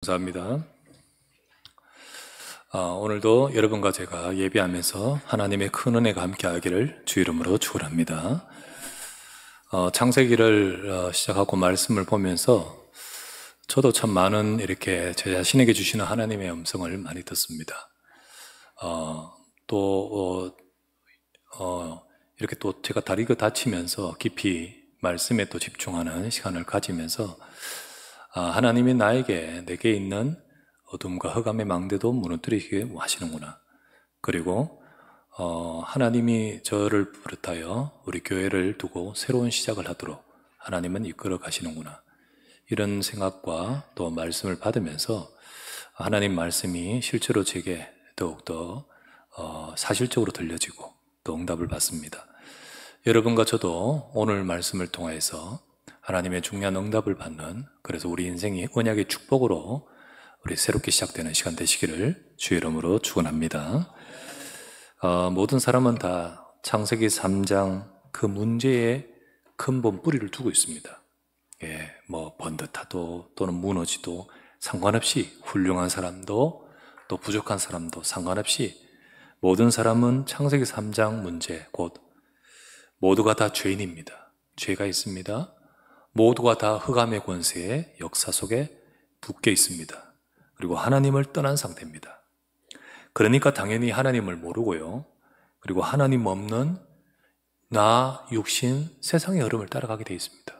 감사합니다. 오늘도 여러분과 제가 예배하면서 하나님의 큰 은혜가 함께하기를 주 이름으로 축원합니다. 창세기를 시작하고 말씀을 보면서 저도 참 많은 이렇게 제 자신에게 주시는 하나님의 음성을 많이 듣습니다. 이렇게 또 제가 다리가 다치면서 깊이 말씀에 또 집중하는 시간을 가지면서 하나님이 내게 있는 어둠과 흑암의 망대도 무너뜨리게 하시는구나. 그리고 하나님이 저를 비롯하여 우리 교회를 두고 새로운 시작을 하도록 하나님은 이끌어 가시는구나. 이런 생각과 또 말씀을 받으면서 하나님 말씀이 실제로 제게 더욱더 사실적으로 들려지고 또 응답을 받습니다. 여러분과 저도 오늘 말씀을 통해서 하나님의 중요한 응답을 받는, 그래서 우리 인생이 언약의 축복으로 우리 새롭게 시작되는 시간 되시기를 주 이름으로 축원합니다. 모든 사람은 다 창세기 3장 그 문제의 근본 뿌리를 두고 있습니다. 번듯하도 또는 무너지도 상관없이, 훌륭한 사람도 또 부족한 사람도 상관없이 모든 사람은 창세기 3장 문제, 곧 모두가 다 죄인입니다. 죄가 있습니다. 모두가 다 흑암의 권세의 역사 속에 묶여 있습니다. 그리고 하나님을 떠난 상태입니다. 그러니까 당연히 하나님을 모르고요. 그리고 하나님 없는 나, 육신, 세상의 흐름을 따라가게 되어 있습니다.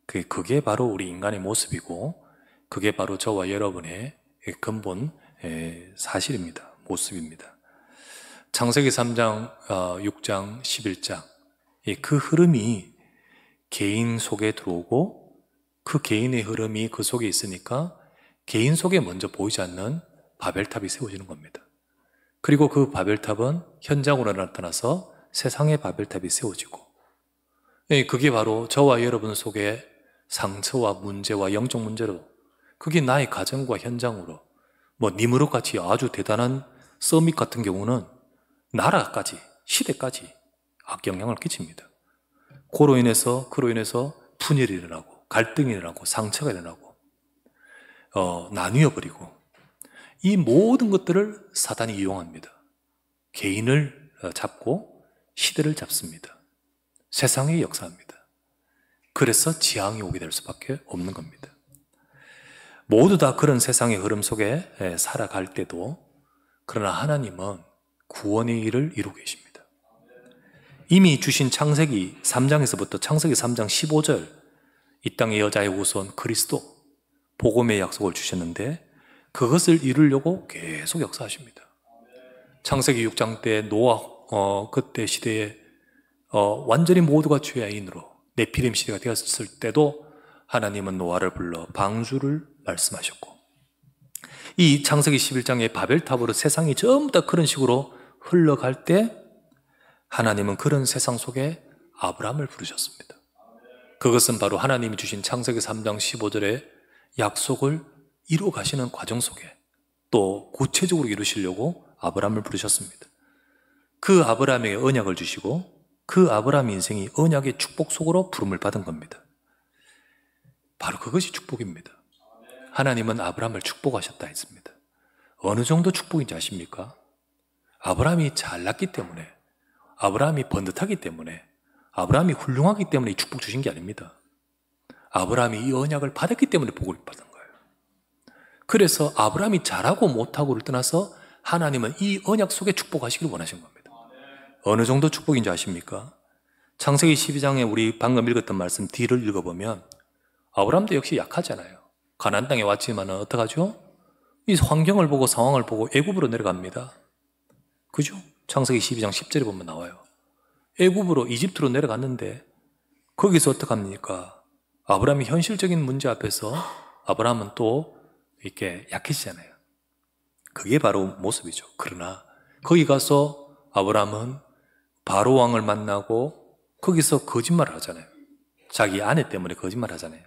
그게 바로 우리 인간의 모습이고, 그게 바로 저와 여러분의 근본 사실입니다. 모습입니다. 창세기 3장, 6장, 11장 그 흐름이 개인 속에 들어오고, 그 개인의 흐름이 그 속에 있으니까 개인 속에 먼저 보이지 않는 바벨탑이 세워지는 겁니다. 그리고 그 바벨탑은 현장으로 나타나서 세상의 바벨탑이 세워지고, 그게 바로 저와 여러분 속에 상처와 문제와 영적 문제로, 그게 나의 가정과 현장으로, 니무롯같이 아주 대단한 서밋 같은 경우는 나라까지, 시대까지 악영향을 끼칩니다. 그로 인해서 분열이 일어나고, 갈등이 일어나고, 상처가 일어나고, 나뉘어버리고, 이 모든 것들을 사단이 이용합니다. 개인을 잡고 시대를 잡습니다. 세상에 역사합니다. 그래서 지향이 오게 될 수밖에 없는 겁니다. 모두 다 그런 세상의 흐름 속에 살아갈 때도, 그러나 하나님은 구원의 일을 이루고 계십니다. 이미 주신 창세기 3장에서부터 창세기 3장 15절, 이 땅의 여자의 후손 그리스도, 복음의 약속을 주셨는데 그것을 이루려고 계속 역사하십니다. 창세기 6장 때 노아 그때 시대에 완전히 모두가 죄인으로 네피림 시대가 되었을 때도 하나님은 노아를 불러 방주를 말씀하셨고, 이 창세기 11장의 바벨탑으로 세상이 전부 다 그런 식으로 흘러갈 때 하나님은 그런 세상 속에 아브라함을 부르셨습니다. 그것은 바로 하나님이 주신 창세기 3장 15절의 약속을 이루어 가시는 과정 속에 또 구체적으로 이루시려고 아브라함을 부르셨습니다. 그 아브라함에게 언약을 주시고, 그 아브라함 인생이 언약의 축복 속으로 부름을 받은 겁니다. 바로 그것이 축복입니다. 하나님은 아브라함을 축복하셨다 했습니다. 어느 정도 축복인지 아십니까? 아브라함이 잘났기 때문에, 아브라함이 번듯하기 때문에, 아브라함이 훌륭하기 때문에 이 축복 주신 게 아닙니다. 아브라함이 이 언약을 받았기 때문에 복을 받은 거예요. 그래서 아브라함이 잘하고 못하고를 떠나서 하나님은 이 언약 속에 축복하시기를 원하신 겁니다. 어느 정도 축복인지 아십니까? 창세기 12장에 우리 방금 읽었던 말씀 뒤를 읽어보면 아브라함도 역시 약하잖아요. 가나안 땅에 왔지만 어떡하죠? 이 환경을 보고 상황을 보고 애굽으로 내려갑니다. 그죠? 창세기 12장 10절에 보면 나와요. 애굽으로, 이집트로 내려갔는데 거기서 어떡합니까? 아브라함이 현실적인 문제 앞에서 아브라함은 또 이렇게 약해지잖아요. 그게 바로 모습이죠. 그러나 거기 가서 아브라함은 바로 왕을 만나고 거기서 거짓말을 하잖아요. 자기 아내 때문에 거짓말을 하잖아요.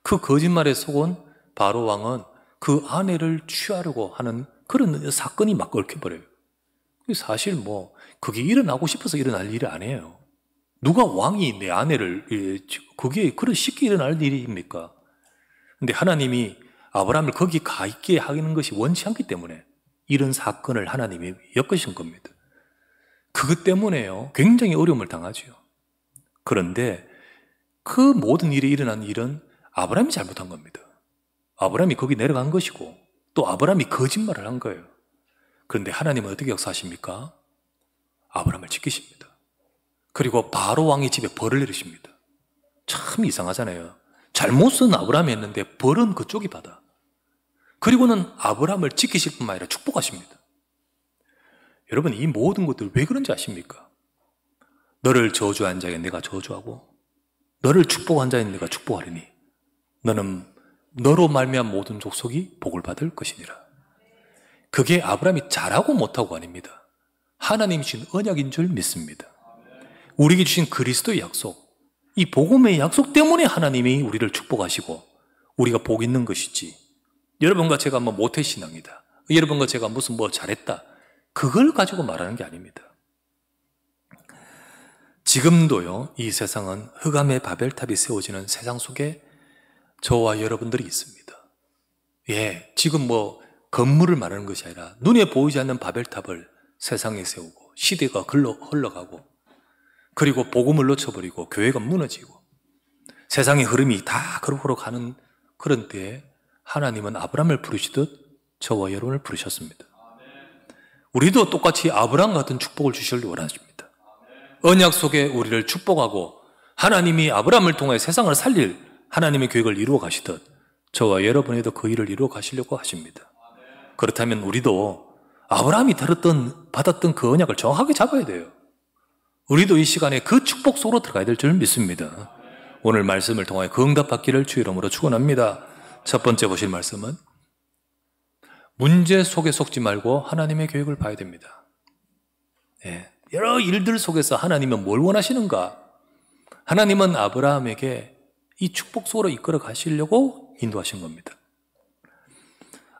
그 거짓말에 속은 바로 왕은 그 아내를 취하려고 하는 그런 사건이 막 얽혀버려요. 사실 그게 일어나고 싶어서 일어날 일이 아니에요. 누가 왕이 내 아내를, 그게 그런 쉽게 일어날 일입니까? 근데 하나님이 아브라함을 거기 가 있게 하는 것이 원치 않기 때문에 이런 사건을 하나님이 엮으신 겁니다. 그것 때문에요, 굉장히 어려움을 당하죠. 그런데 그 모든 일이 일어난 일은 아브라함이 잘못한 겁니다. 아브라함이 거기 내려간 것이고 또 아브라함이 거짓말을 한 거예요. 그런데 하나님은 어떻게 역사하십니까? 아브라함을 지키십니다. 그리고 바로 왕의 집에 벌을 내리십니다. 참 이상하잖아요. 잘못은 아브라함이 했는데 벌은 그쪽이 받아. 그리고는 아브라함을 지키실 뿐만 아니라 축복하십니다. 여러분, 이 모든 것들 왜 그런지 아십니까? 너를 저주한 자에 내가 저주하고 너를 축복한 자에 내가 축복하리니 너는 너로 말미암은 모든 족속이 복을 받을 것이니라. 그게 아브라함이 잘하고 못하고 아닙니다. 하나님이 주신 언약인 줄 믿습니다. 우리에게 주신 그리스도의 약속, 이 복음의 약속 때문에 하나님이 우리를 축복하시고 우리가 복 있는 것이지, 여러분과 제가 뭐 모태신앙이다, 여러분과 제가 무슨 뭐 잘했다, 그걸 가지고 말하는 게 아닙니다. 지금도요, 이 세상은 흑암의 바벨탑이 세워지는 세상 속에 저와 여러분들이 있습니다. 예, 지금 뭐 건물을 말하는 것이 아니라 눈에 보이지 않는 바벨탑을 세상에 세우고 시대가 흘러가고 그리고 복음을 놓쳐버리고 교회가 무너지고 세상의 흐름이 다 그렇게 가는 그런 때에 하나님은 아브라함을 부르시듯 저와 여러분을 부르셨습니다. 우리도 똑같이 아브라함 같은 축복을 주시길 원하십니다. 언약 속에 우리를 축복하고 하나님이 아브라함을 통해 세상을 살릴 하나님의 계획을 이루어 가시듯 저와 여러분에도 그 일을 이루어 가시려고 하십니다. 그렇다면 우리도 아브라함이 받았던 그 언약을 정확하게 잡아야 돼요. 우리도 이 시간에 그 축복 속으로 들어가야 될 줄 믿습니다. 오늘 말씀을 통해 그 응답받기를 주 이름으로 축원합니다. 첫 번째 보실 말씀은 문제 속에 속지 말고 하나님의 계획을 봐야 됩니다. 네. 여러 일들 속에서 하나님은 뭘 원하시는가? 하나님은 아브라함에게 이 축복 속으로 이끌어 가시려고 인도하신 겁니다.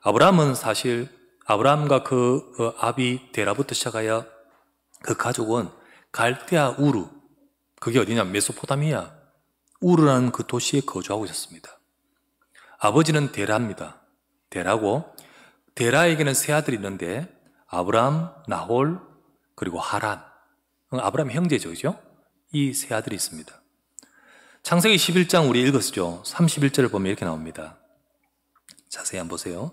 아브라함은 사실 아브라함과 그 아비 데라부터 시작하여 그 가족은 갈대아 우르, 그게 어디냐, 메소포타미아 우르라는 그 도시에 거주하고 있었습니다. 아버지는 데라입니다. 데라고, 데라에게는 세 아들이 있는데 아브라함, 나홀, 그리고 하란, 아브라함의 형제죠, 그죠? 이 세 아들이 있습니다. 창세기 11장 우리 읽었죠? 31절을 보면 이렇게 나옵니다. 자세히 한번 보세요.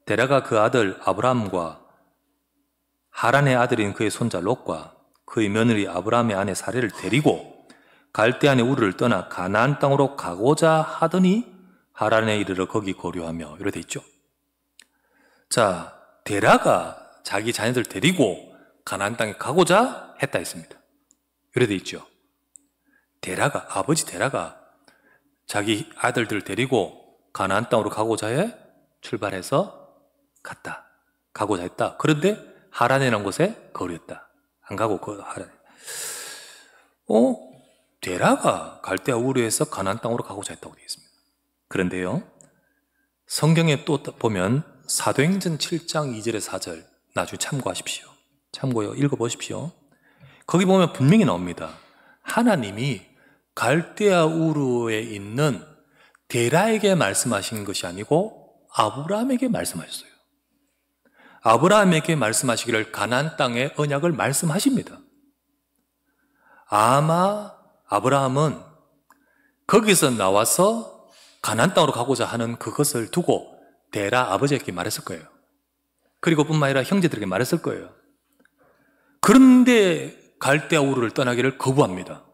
데라가 그 아들 아브라함과 하란의 아들인 그의 손자 롯과 그의 며느리 아브라함의 아내 사레를 데리고 갈대안의 우르를 떠나 가나안 땅으로 가고자 하더니 하란에 이르러 거기 거류하며 이렇게 돼 있죠. 자, 데라가 자기 자녀들 데리고 가나안 땅에 가고자 했다 했습니다. 이렇게 돼 있죠. 아버지 데라가 자기 아들들 데리고 가나안 땅으로 가고자 해 출발해서 가고자 했다. 그런데 하란이라는 곳에 거류했다. 안 가고 그 하란에. 데라가 갈대아 우르에서 가나안 땅으로 가고자 했다고 되어 있습니다. 그런데요, 성경에 또 보면 사도행전 7장 2절에 4절 나중에 참고하십시오. 참고요, 읽어보십시오. 거기 보면 분명히 나옵니다. 하나님이 갈대아 우르에 있는 데라에게 말씀하신 것이 아니고 아브라함에게 말씀하셨어요. 아브라함에게 말씀하시기를 가나안 땅의 언약을 말씀하십니다. 아마 아브라함은 거기서 나와서 가나안 땅으로 가고자 하는 그것을 두고 데라 아버지에게 말했을 거예요. 그리고 뿐만 아니라 형제들에게 말했을 거예요. 그런데 갈대아 우르를 떠나기를 거부합니다.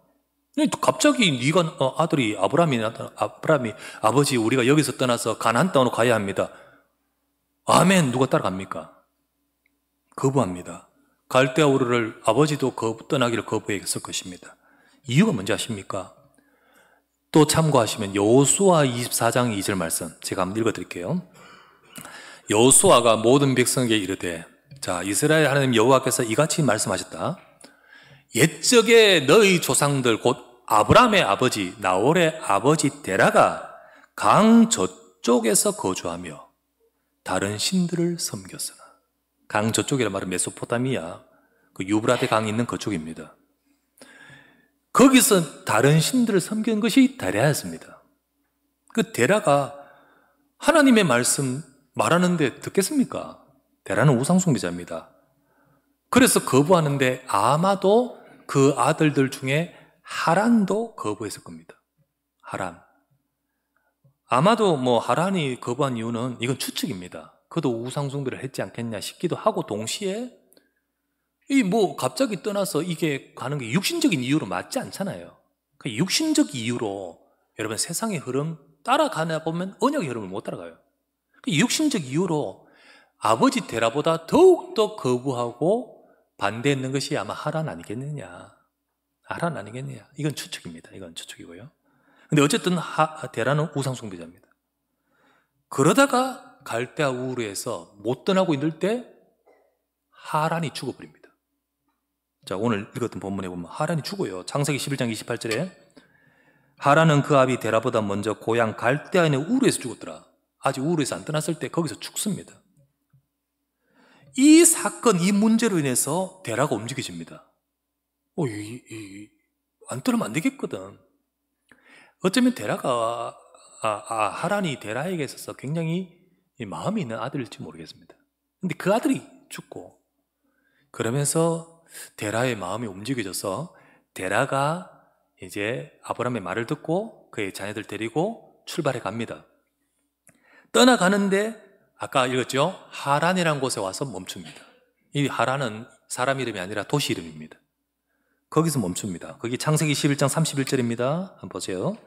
갑자기 네가 아들이 아브라함이 아버지 우리가 여기서 떠나서 가나안 땅으로 가야 합니다. 아멘. 누가 따라갑니까? 거부합니다. 갈대아 우르를 아버지도 떠나기를 거부했을 것입니다. 이유가 뭔지 아십니까? 또 참고하시면 여호수아 24장 2절 말씀 제가 한번 읽어드릴게요. 여호수아가 모든 백성에게 이르되, 자, 이스라엘 하나님 여호와께서 이같이 말씀하셨다. 옛적에 너희 조상들 곧 아브라함의 아버지 나홀의 아버지 데라가 강 저쪽에서 거주하며 다른 신들을 섬겼으나, 강 저쪽이라 말은 메소포타미아 그 유브라데 강이 있는 그쪽입니다. 거기서 다른 신들을 섬기는 것이 데라였습니다. 그 데라가 하나님의 말씀 말하는데 듣겠습니까? 데라는 우상숭배자입니다. 그래서 거부하는데 아마도 그 아들들 중에 하란도 거부했을 겁니다. 하란. 아마도 하란이 거부한 이유는 이건 추측입니다. 그도 우상숭배를 했지 않겠냐 싶기도 하고, 동시에 갑자기 떠나서 이게 가는 게 육신적인 이유로 맞지 않잖아요. 그 육신적 이유로 여러분 세상의 흐름 따라가나 보면 언약의 흐름을 못 따라가요. 그 육신적 이유로 아버지 데라보다 더욱더 거부하고 반대했는 것이 아마 하란 아니겠느냐. 하란 아니겠느냐. 이건 추측입니다. 이건 추측이고요. 근데 어쨌든 데라는 우상숭배자입니다. 그러다가 갈대아 우르에서 못 떠나고 있을 때 하란이 죽어버립니다. 자, 오늘 읽었던 본문에 보면 하란이 죽어요. 창세기 11장 28절에 하란은 그 아비 데라보다 먼저 고향 갈대아인의 우르에서 죽었더라. 아직 우르에서 안 떠났을 때 거기서 죽습니다. 이 사건, 이 문제로 인해서 데라가 움직여집니다. 안 떠나면 안 되겠거든. 어쩌면 데라가 하란이 데라에게 있어서 굉장히 마음이 있는 아들일지 모르겠습니다. 근데 그 아들이 죽고, 그러면서 데라의 마음이 움직여져서 데라가 이제 아브라함의 말을 듣고 그의 자녀들 데리고 출발해 갑니다. 떠나가는데 아까 읽었죠? 하란이라는 곳에 와서 멈춥니다. 이 하란은 사람 이름이 아니라 도시 이름입니다. 거기서 멈춥니다. 거기 창세기 11장 31절입니다. 한번 보세요.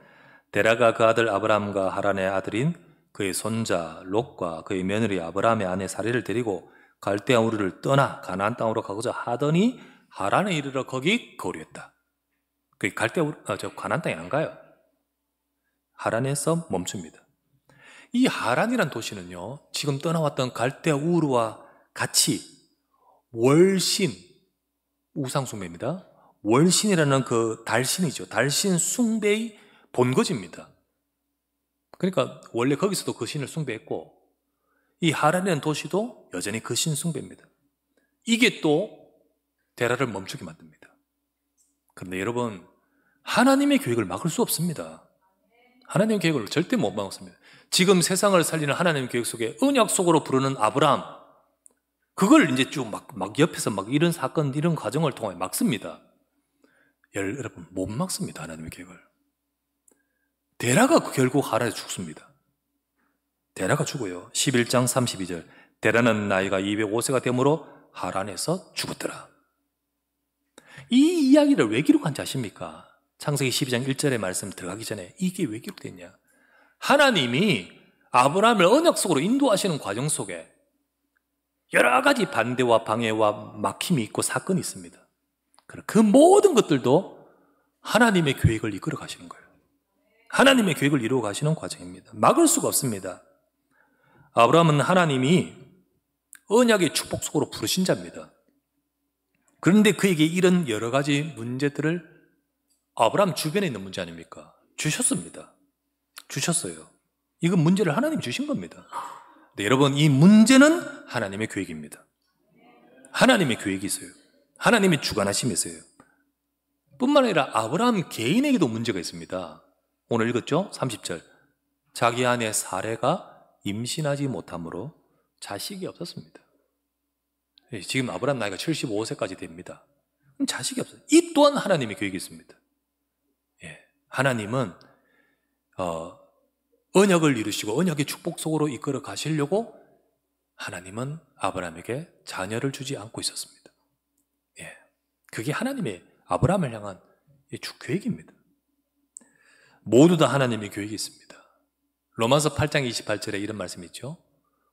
데라가 그 아들 아브라함과 하란의 아들인 그의 손자 롯과 그의 며느리 아브라함의 아내 사리를 데리고 갈대아 우르를 떠나 가나안 땅으로 가고자 하더니 하란에 이르러 거기 거류했다. 그 가나안 땅에 안 가요. 하란에서 멈춥니다. 이 하란이란 도시는요, 지금 떠나왔던 갈대아 우르와 같이 월신, 우상숭배입니다. 월신이라는 그 달신이죠. 달신 숭배의 본거지입니다. 그러니까 원래 거기서도 그 신을 숭배했고, 이 하란이라는 도시도 여전히 그 신 숭배입니다. 이게 또 데라를 멈추게 만듭니다. 그런데 여러분, 하나님의 계획을 막을 수 없습니다. 하나님의 계획을 절대 못 막습니다. 지금 세상을 살리는 하나님의 계획 속에 언약 속으로 부르는 아브라함, 그걸 이제 쭉 막 옆에서 이런 사건, 이런 과정을 통해 막습니다. 여러분, 못 막습니다. 하나님의 계획을. 데라가 결국 하란에 죽습니다. 데라가 죽어요. 11장 32절. 데라는 나이가 205세가 되므로 하란에서 죽었더라. 이 이야기를 왜 기록한지 아십니까? 창세기 12장 1절의 말씀 들어가기 전에 이게 왜 기록됐냐? 하나님이 아브라함을 언약 속으로 인도하시는 과정 속에 여러 가지 반대와 방해와 막힘이 있고 사건이 있습니다. 그 모든 것들도 하나님의 계획을 이끌어 가시는 거예요. 하나님의 계획을 이루어 가시는 과정입니다. 막을 수가 없습니다. 아브라함은 하나님이 언약의 축복 속으로 부르신 자입니다. 그런데 그에게 이런 여러 가지 문제들을 아브라함 주변에 있는 문제 아닙니까? 주셨습니다. 주셨어요. 이건 문제를 하나님이 주신 겁니다. 네, 여러분, 이 문제는 하나님의 계획입니다. 하나님의 계획이 있어요. 하나님의 주관하심이 있어요. 뿐만 아니라 아브라함 개인에게도 문제가 있습니다. 오늘 읽었죠? 30절. 자기 아내 사레가 임신하지 못함으로 자식이 없었습니다. 지금 아브라함 나이가 75세까지 됩니다. 자식이 없어요. 이 또한 하나님의 계획이 있습니다. 하나님은 언약을 이루시고 언약의 축복 속으로 이끌어 가시려고 하나님은 아브라함에게 자녀를 주지 않고 있었습니다. 그게 하나님의 아브라함을 향한 주 계획입니다. 모두 다 하나님의 계획이 있습니다. 로마서 8장 28절에 이런 말씀이 있죠.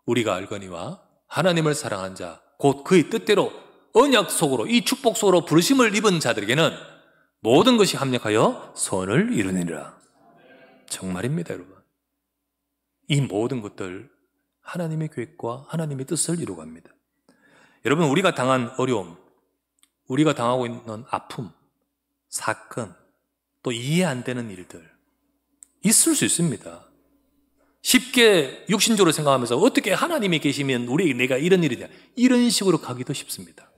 우리가 알거니와 하나님을 사랑한 자 곧 그의 뜻대로 언약 속으로 이 축복 속으로 부르심을 입은 자들에게는 모든 것이 합력하여 선을 이루느니라. 정말입니다, 여러분. 이 모든 것들 하나님의 계획과 하나님의 뜻을 이루어갑니다. 여러분, 우리가 당한 어려움, 우리가 당하고 있는 아픔, 사건, 또 이해 안 되는 일들 있을 수 있습니다. 쉽게 육신적으로 생각하면서 어떻게 하나님이 계시면 내가 이런 일이냐, 이런 식으로 가기도 쉽습니다.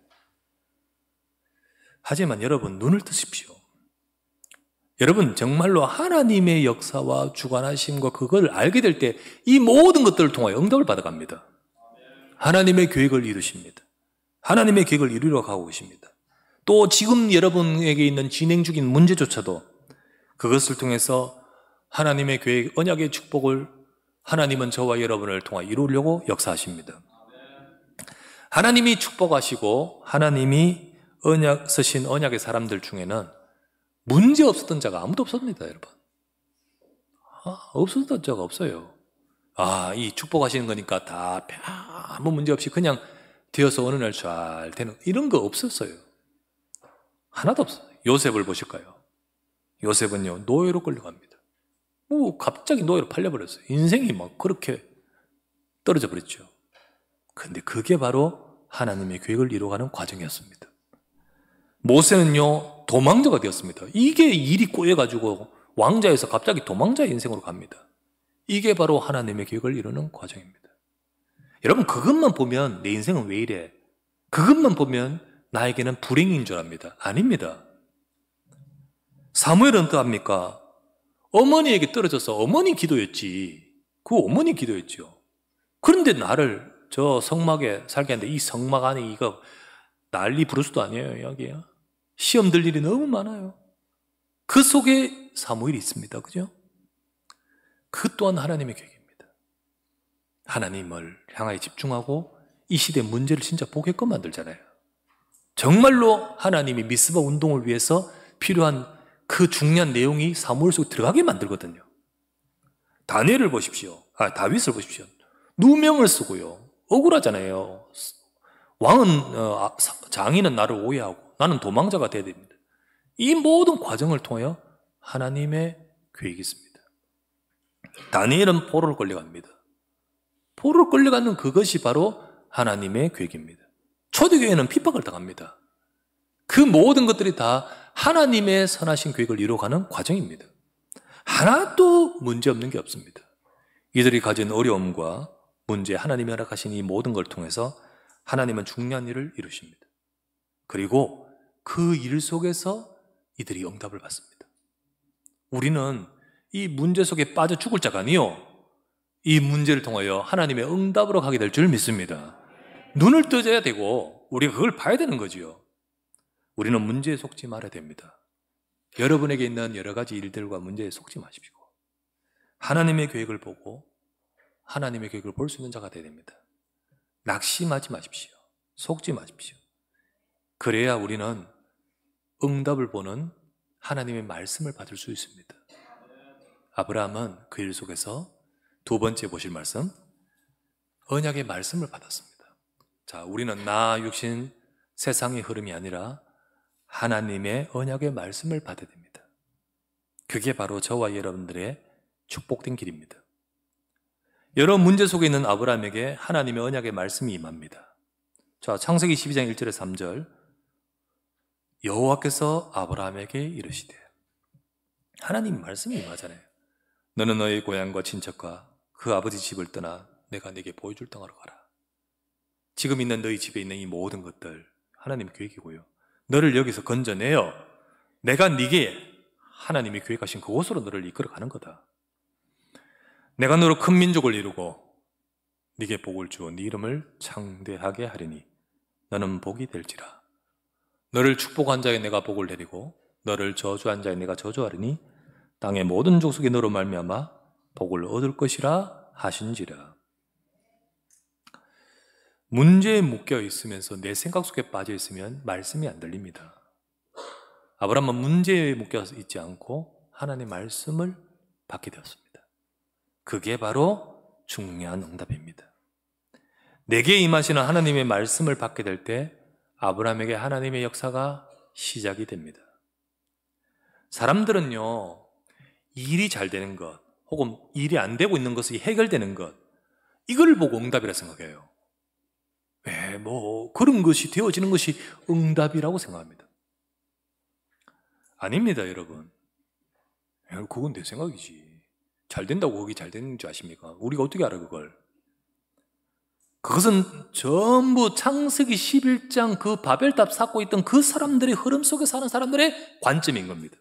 하지만 여러분, 눈을 뜨십시오. 여러분, 정말로 하나님의 역사와 주관하심과 그걸 알게 될 때 이 모든 것들을 통하여 응답을 받아갑니다. 하나님의 계획을 이루십니다. 하나님의 계획을 이루려 가고 계십니다. 또 지금 여러분에게 있는 진행 중인 문제조차도 그것을 통해서 하나님의 계획, 언약의 축복을 하나님은 저와 여러분을 통하여 이루려고 역사하십니다. 하나님이 축복하시고 하나님이 쓰신 언약의 사람들 중에는 문제 없었던 자가 아무도 없습니다, 여러분. 없었던 자가 없어요. 이 축복하시는 거니까 다 아무 문제 없이 그냥 되어서 어느 날 잘 되는 이런 거 없었어요. 하나도 없어요. 요셉을 보실까요? 요셉은요, 노예로 끌려갑니다. 갑자기 노예로 팔려버렸어요. 인생이 막 그렇게 떨어져 버렸죠. 근데 그게 바로 하나님의 계획을 이루어가는 과정이었습니다. 모세는요, 도망자가 되었습니다. 이게 일이 꼬여가지고 왕자에서 갑자기 도망자의 인생으로 갑니다. 이게 바로 하나님의 계획을 이루는 과정입니다. 여러분, 그것만 보면 내 인생은 왜 이래? 그것만 보면 나에게는 불행인 줄 압니다. 아닙니다. 사무엘은 어떠합니까? 어머니에게 떨어져서 어머니 기도였지. 그 어머니 기도였죠. 그런데 나를 저 성막에 살게 하는데 이 성막 안에 이거 난리 부르스도 아니에요, 여기야. 시험 들 일이 너무 많아요. 그 속에 사무엘이 있습니다. 그죠? 그 또한 하나님의 계획입니다. 하나님을 향하여 집중하고 이 시대의 문제를 진짜 보게끔 만들잖아요. 정말로 하나님이 미스바 운동을 위해서 필요한 그 중요한 내용이 사무엘 속에 들어가게 만들거든요. 다니엘을 보십시오. 다윗을 보십시오. 누명을 쓰고요. 억울하잖아요. 왕은, 장인은 나를 오해하고 나는 도망자가 돼야 됩니다. 이 모든 과정을 통하여 하나님의 계획이 있습니다. 다니엘은 포로로 끌려갑니다. 포로로 끌려가는 그것이 바로 하나님의 계획입니다. 초대교회는 핍박을 당합니다. 그 모든 것들이 다 하나님의 선하신 계획을 이루어가는 과정입니다. 하나도 문제없는 게 없습니다. 이들이 가진 어려움과 문제, 하나님이 허락하신 이 모든 걸 통해서 하나님은 중요한 일을 이루십니다. 그리고 그 일 속에서 이들이 응답을 받습니다. 우리는 이 문제 속에 빠져 죽을 자가 아니요, 이 문제를 통하여 하나님의 응답으로 가게 될 줄 믿습니다. 눈을 떠져야 되고 우리가 그걸 봐야 되는 거지요. 우리는 문제에 속지 말아야 됩니다. 여러분에게 있는 여러 가지 일들과 문제에 속지 마십시오. 하나님의 계획을 보고 하나님의 계획을 볼 수 있는 자가 되어야 됩니다. 낙심하지 마십시오. 속지 마십시오. 그래야 우리는 응답을 보는 하나님의 말씀을 받을 수 있습니다. 아브라함은 그 일 속에서 두 번째 보실 말씀, 언약의 말씀을 받았습니다. 자, 우리는 나 육신 세상의 흐름이 아니라 하나님의 언약의 말씀을 받아야 됩니다. 그게 바로 저와 여러분들의 축복된 길입니다. 여러 문제 속에 있는 아브라함에게 하나님의 언약의 말씀이 임합니다. 자, 창세기 12장 1절에 3절, 여호와께서 아브라함에게 이르시되, 하나님 말씀이 임하잖아요. 너는 너의 고향과 친척과 그 아버지 집을 떠나 내가 네게 보여줄 땅으로 가라. 지금 있는 너희 집에 있는 이 모든 것들 하나님의 계획이고요. 너를 여기서 건져내어 내가 네게 하나님이 계획하신 그곳으로 너를 이끌어가는 거다. 내가 너로 큰 민족을 이루고 네게 복을 주어 네 이름을 창대하게 하리니 너는 복이 될지라. 너를 축복한 자에 내가 복을 내리고 너를 저주한 자에 내가 저주하리니 땅의 모든 족속이 너로 말미암아 복을 얻을 것이라 하신지라. 문제에 묶여 있으면서 내 생각 속에 빠져 있으면 말씀이 안 들립니다. 아브라함은 문제에 묶여 있지 않고 하나님의 말씀을 받게 되었습니다. 그게 바로 중요한 응답입니다. 내게 임하시는 하나님의 말씀을 받게 될 때 아브라함에게 하나님의 역사가 시작이 됩니다. 사람들은요, 일이 잘 되는 것 혹은 일이 안 되고 있는 것이 해결되는 것, 이걸 보고 응답이라 생각해요. 왜 그런 것이 되어지는 것이 응답이라고 생각합니다. 아닙니다, 여러분. 그건 내 생각이지. 잘 된다고 거기 잘 되는 줄 아십니까? 우리가 어떻게 알아 그걸? 그것은 전부 창세기 11장 그 바벨탑 쌓고 있던 그 사람들의 흐름 속에 사는 사람들의 관점인 겁니다.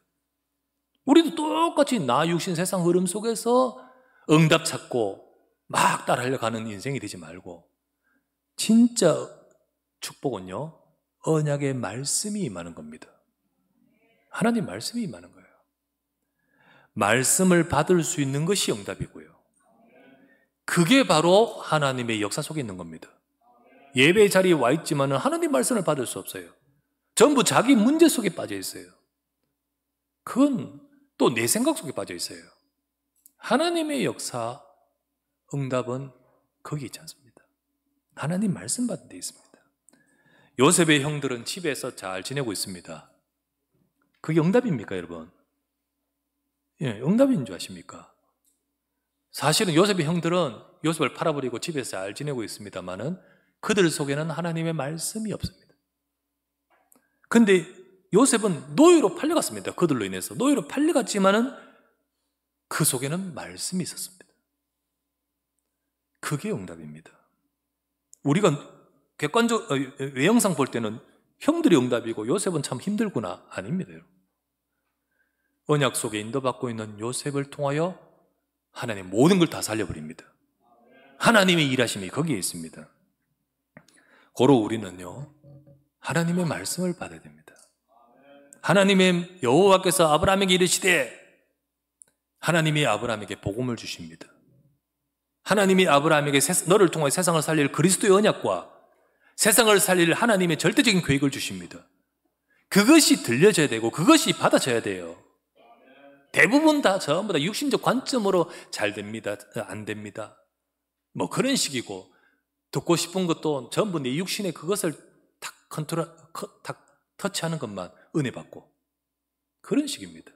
우리도 똑같이 나 육신 세상 흐름 속에서 응답 찾고 막 따라하려고 하는 인생이 되지 말고, 진짜 축복은요, 언약의 말씀이 임하는 겁니다. 하나님 말씀이 임하는 거예요. 말씀을 받을 수 있는 것이 응답이고요. 그게 바로 하나님의 역사 속에 있는 겁니다. 예배 자리에 와 있지만 하나님 말씀을 받을 수 없어요. 전부 자기 문제 속에 빠져 있어요. 그건 또 내 생각 속에 빠져 있어요. 하나님의 역사, 응답은 거기 있지 않습니다. 하나님 말씀 받은 데 있습니다. 요셉의 형들은 집에서 잘 지내고 있습니다. 그게 응답입니까, 여러분? 예, 응답인 줄 아십니까? 사실은 요셉의 형들은 요셉을 팔아버리고 집에서 잘 지내고 있습니다만은 그들 속에는 하나님의 말씀이 없습니다. 근데 요셉은 노예로 팔려갔습니다. 그들로 인해서 노예로 팔려갔지만은 그 속에는 말씀이 있었습니다. 그게 응답입니다. 우리가 외형상 볼 때는 형들이 응답이고 요셉은 참 힘들구나, 아닙니다. 여러분. 언약 속에 인도받고 있는 요셉을 통하여 하나님 모든 걸 다 살려버립니다. 하나님의 일하심이 거기에 있습니다. 고로 우리는요, 하나님의 말씀을 받아야 됩니다. 하나님의 여호와께서 아브라함에게 이르시되, 하나님이 아브라함에게 복음을 주십니다. 하나님이 아브라함에게 너를 통해 세상을 살릴 그리스도의 언약과 세상을 살릴 하나님의 절대적인 계획을 주십니다. 그것이 들려져야 되고 그것이 받아져야 돼요. 대부분 다 전부 다 육신적 관점으로 잘 됩니다, 안 됩니다, 뭐 그런 식이고, 듣고 싶은 것도 전부 내 육신의 그것을 탁 터치하는 것만 은혜 받고, 그런 식입니다.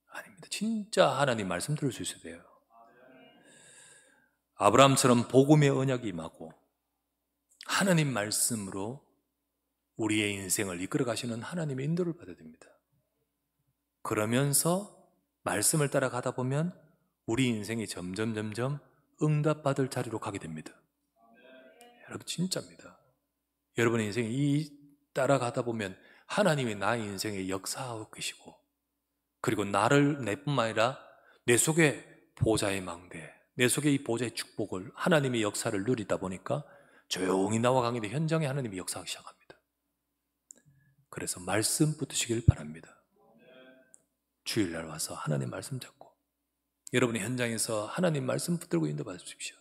아닙니다. 진짜 하나님 말씀 들을 수 있어야 돼요. 아브라함처럼 복음의 언약이 임하고 하나님 말씀으로 우리의 인생을 이끌어 가시는 하나님의 인도를 받아야 됩니다. 그러면서 말씀을 따라가다 보면 우리 인생이 점점 응답받을 자리로 가게 됩니다. 여러분, 진짜입니다. 여러분의 인생이 이 따라가다 보면 하나님이 나의 인생에 역사하고 계시고, 그리고 내뿐만 아니라 내 속에 보좌의 망대, 내 속에 이 보좌의 축복을, 하나님의 역사를 누리다 보니까 조용히 나와 가게 돼 현장에 하나님이 역사하기 시작합니다. 그래서 말씀 붙으시길 바랍니다. 주일날 와서 하나님 말씀 잡고 여러분의 현장에서 하나님 말씀 붙들고 인도받으십시오.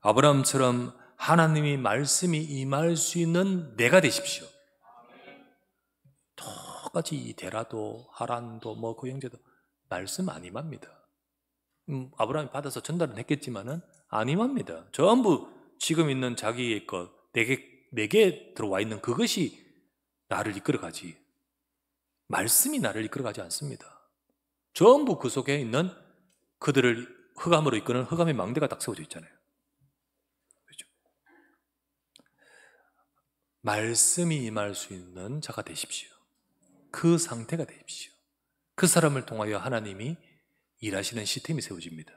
아브라함처럼 하나님이 말씀이 임할 수 있는 내가 되십시오. 똑같이 이 데라도 하란도 뭐 그 형제도 말씀 안 임합니다. 아브라함이 받아서 전달은 했겠지만은 안 임합니다. 전부 지금 있는 자기의 것, 내게 들어와 있는 그것이 나를 이끌어가지, 말씀이 나를 이끌어가지 않습니다. 전부 그 속에 있는 그들을 흑암으로 이끄는 흑암의 망대가 딱 세워져 있잖아요. 그렇죠? 말씀이 임할 수 있는 자가 되십시오. 그 상태가 되십시오. 그 사람을 통하여 하나님이 일하시는 시스템이 세워집니다.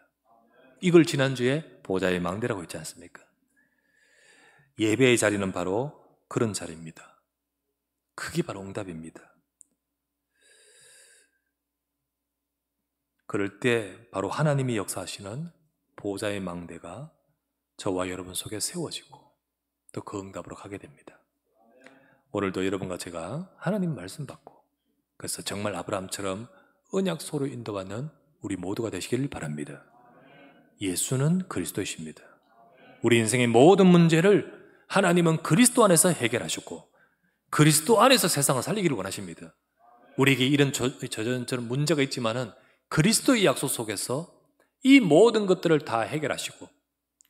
이걸 지난주에 보좌의 망대라고 했지 않습니까? 예배의 자리는 바로 그런 자리입니다. 그게 바로 응답입니다. 그럴 때 바로 하나님이 역사하시는 보좌의 망대가 저와 여러분 속에 세워지고 또 그 응답으로 가게 됩니다. 오늘도 여러분과 제가 하나님 말씀 받고, 그래서 정말 아브라함처럼 언약소로 인도받는 우리 모두가 되시길 바랍니다. 예수는 그리스도이십니다. 우리 인생의 모든 문제를 하나님은 그리스도 안에서 해결하셨고 그리스도 안에서 세상을 살리기를 원하십니다. 우리에게 이런 저런 문제가 있지만은 그리스도의 약속 속에서 이 모든 것들을 다 해결하시고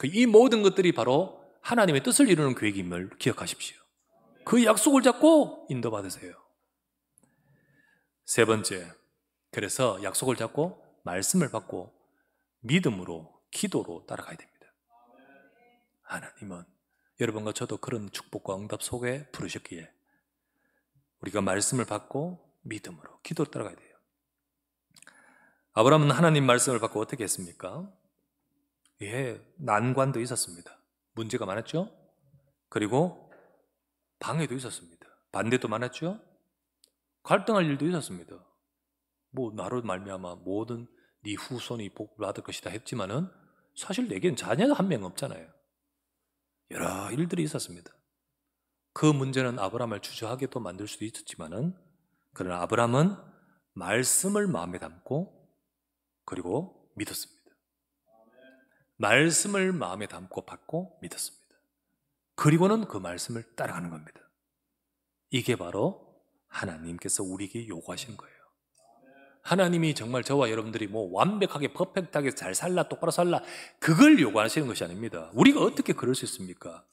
이 모든 것들이 바로 하나님의 뜻을 이루는 계획임을 기억하십시오. 그 약속을 잡고 인도받으세요. 세 번째, 그래서 약속을 잡고 말씀을 받고 믿음으로, 기도로 따라가야 됩니다. 하나님은 여러분과 저도 그런 축복과 응답 속에 부르셨기에 우리가 말씀을 받고 믿음으로, 기도로 따라가야 돼요. 아브라함은 하나님 말씀을 받고 어떻게 했습니까? 예, 난관도 있었습니다. 문제가 많았죠? 그리고 방해도 있었습니다. 반대도 많았죠? 갈등할 일도 있었습니다. 뭐 나로 말미암아 모든 네 후손이 복을 받을 것이다 했지만은 사실 내게는 자녀가 한 명 없잖아요. 여러 일들이 있었습니다. 그 문제는 아브라함을 주저하게도 만들 수도 있었지만은, 그러나 아브라함은 말씀을 마음에 담고 그리고 믿었습니다. 말씀을 마음에 담고 받고 믿었습니다. 그리고는 그 말씀을 따라가는 겁니다. 이게 바로 하나님께서 우리에게 요구하시는 거예요. 하나님이 정말 저와 여러분들이 뭐 완벽하게 퍼펙트하게 잘 살라, 똑바로 살라, 그걸 요구하시는 것이 아닙니다. 우리가 어떻게 그럴 수 있습니까?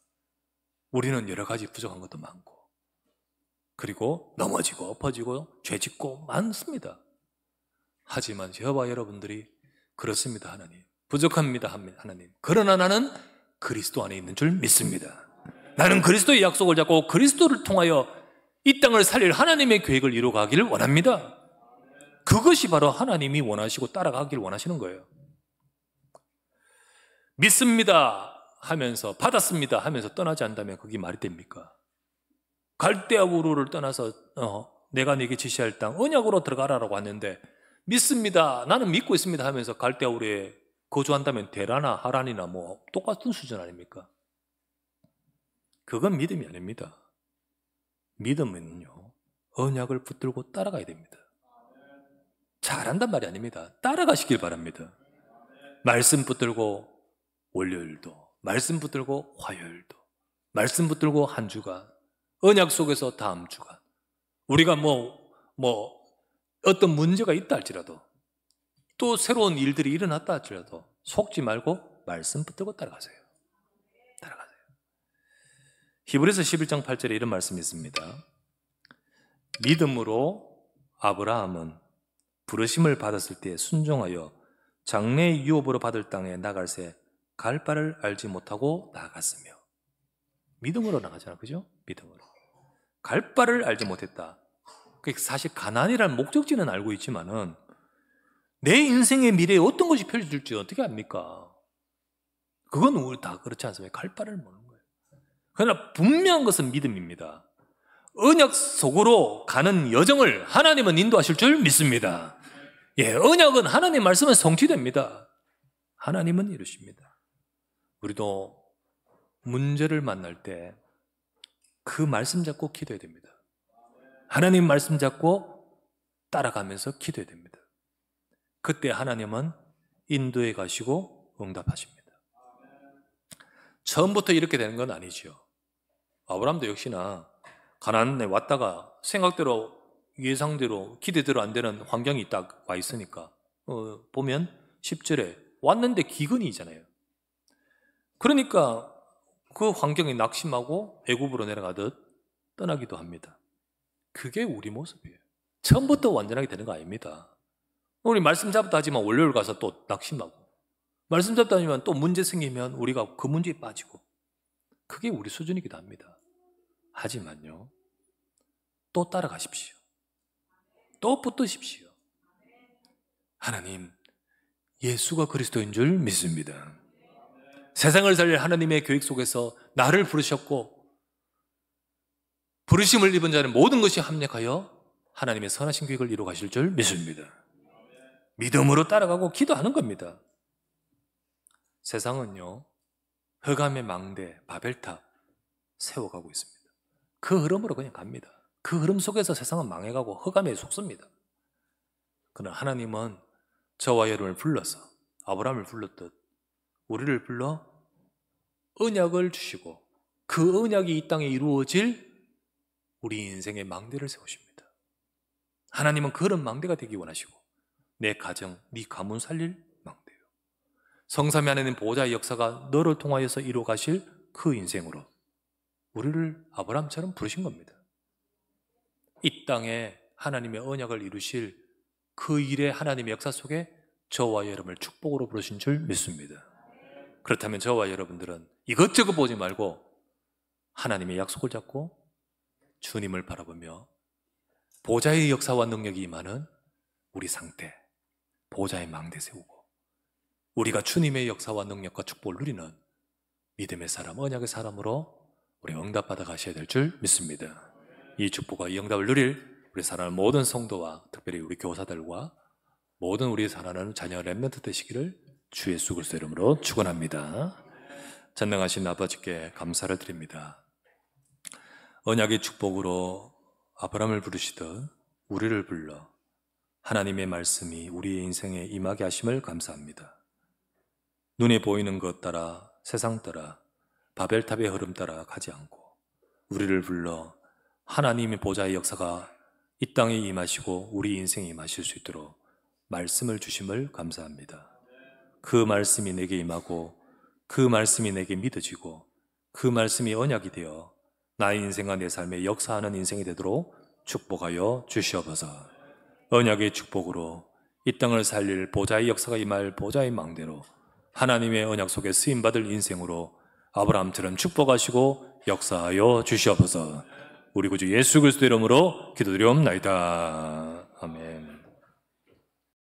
우리는 여러 가지 부족한 것도 많고, 그리고 넘어지고 엎어지고 죄짓고 많습니다. 하지만 저와 여러분들이 그렇습니다. 하나님, 부족합니다. 하나님, 그러나 나는 그리스도 안에 있는 줄 믿습니다. 나는 그리스도의 약속을 잡고 그리스도를 통하여 이 땅을 살릴 하나님의 계획을 이루어가기를 원합니다. 그것이 바로 하나님이 원하시고 따라가기를 원하시는 거예요. 믿습니다 하면서, 받았습니다 하면서 떠나지 않다면 그게 말이 됩니까? 갈대아 우르를 떠나서 내가 네게 지시할 땅 언약으로 들어가라라고 하는데, 믿습니다, 나는 믿고 있습니다 하면서 갈대아 우르에 거주한다면 데라나 하란이나 뭐 똑같은 수준 아닙니까? 그건 믿음이 아닙니다. 믿음은요, 언약을 붙들고 따라가야 됩니다. 잘한단 말이 아닙니다. 따라가시길 바랍니다. 말씀 붙들고 월요일도, 말씀 붙들고 화요일도, 말씀 붙들고 한 주간, 언약 속에서 다음 주간, 우리가 어떤 문제가 있다 할지라도, 또 새로운 일들이 일어났다 할지라도 속지 말고 말씀 붙들고 따라가세요. 따라가세요. 히브리서 11장 8절에 이런 말씀이 있습니다. 믿음으로 아브라함은 부르심을 받았을 때 순종하여 장래의 유업으로 받을 땅에 나갈새 갈 바를 알지 못하고 나아갔으며. 믿음으로 나가잖아, 그죠? 믿음으로. 갈 바를 알지 못했다. 사실 가나안이라는 목적지는 알고 있지만은 내 인생의 미래에 어떤 것이 펼쳐질지 어떻게 압니까? 그건 우리 다 그렇지 않습니까? 갈 바를 모르는 거예요. 그러나 분명한 것은 믿음입니다. 언약 속으로 가는 여정을 하나님은 인도하실 줄 믿습니다. 예, 언약은 하나님 말씀은 성취됩니다. 하나님은 이루십니다. 우리도 문제를 만날 때 그 말씀 잡고 기도해야 됩니다. 하나님 말씀 잡고 따라가면서 기도해야 됩니다. 그때 하나님은 인도해 가시고 응답하십니다. 처음부터 이렇게 되는 건 아니죠. 아브라함도 역시나 가나안에 왔다가 생각대로, 예상대로, 기대대로 안 되는 환경이 딱 와 있으니까 보면 10절에 왔는데 기근이잖아요. 그러니까 그 환경에 낙심하고 애굽으로 내려가듯 떠나기도 합니다. 그게 우리 모습이에요. 처음부터 완전하게 되는 거 아닙니다. 우리 말씀 잡다 하지만 월요일 가서 또 낙심하고, 말씀 잡다 하지만 또 문제 생기면 우리가 그 문제에 빠지고, 그게 우리 수준이기도 합니다. 하지만요, 또 따라가십시오. 또 붙드십시오. 하나님, 예수가 그리스도인 줄 믿습니다. 세상을 살릴 하나님의 계획 속에서 나를 부르셨고, 부르심을 입은 자는 모든 것이 합력하여 하나님의 선하신 계획을 이루어 가실 줄 믿습니다. 믿음으로 따라가고 기도하는 겁니다. 세상은요, 흑암의 망대, 바벨탑 세워가고 있습니다. 그 흐름으로 그냥 갑니다. 그 흐름 속에서 세상은 망해가고 흑암에 속습니다. 그러나 하나님은 저와 여러분을 불러서 아브라함을 불렀듯 우리를 불러 언약을 주시고, 그 언약이 이 땅에 이루어질 우리 인생의 망대를 세우십니다. 하나님은 그런 망대가 되기 원하시고, 내 가정, 네 가문 살릴 망대요. 성삼위 하나님 보호자의 역사가 너를 통하여서 이루어 가실 그 인생으로 우리를 아브라함처럼 부르신 겁니다. 이 땅에 하나님의 언약을 이루실 그 일의 하나님의 역사 속에 저와 여러분을 축복으로 부르신 줄 믿습니다. 그렇다면 저와 여러분들은 이것저것 보지 말고 하나님의 약속을 잡고 주님을 바라보며 보좌의 역사와 능력이 임하는 우리 상태, 보좌의 망대 세우고 우리가 주님의 역사와 능력과 축복을 누리는 믿음의 사람, 언약의 사람으로 우리 응답받아 가셔야 될 줄 믿습니다. 이 축복과 이 응답을 누릴 우리 우리 사랑하는 모든 성도와 특별히 우리 교사들과 모든 우리 사랑하는 자녀 렘넌트 되시기를 주 예수 그리스도 이름으로 축원합니다. 전능하신 아버지께 감사를 드립니다. 언약의 축복으로 아브라함을 부르시듯 우리를 불러 하나님의 말씀이 우리의 인생에 임하게 하심을 감사합니다. 눈에 보이는 것 따라, 세상 따라, 바벨탑의 흐름 따라 가지 않고 우리를 불러 하나님의 보좌의 역사가 이 땅에 임하시고 우리 인생에 임하실 수 있도록 말씀을 주심을 감사합니다. 그 말씀이 내게 임하고 그 말씀이 내게 믿어지고 그 말씀이 언약이 되어 나의 인생과 내 삶에 역사하는 인생이 되도록 축복하여 주시옵소서. 언약의 축복으로 이 땅을 살릴 보좌의 역사가 임할 보좌의 망대로 하나님의 언약 속에 쓰임받을 인생으로 아브라함처럼 축복하시고 역사하여 주시옵소서. 우리 구주 예수 그리스도 이름으로 기도드리옵나이다.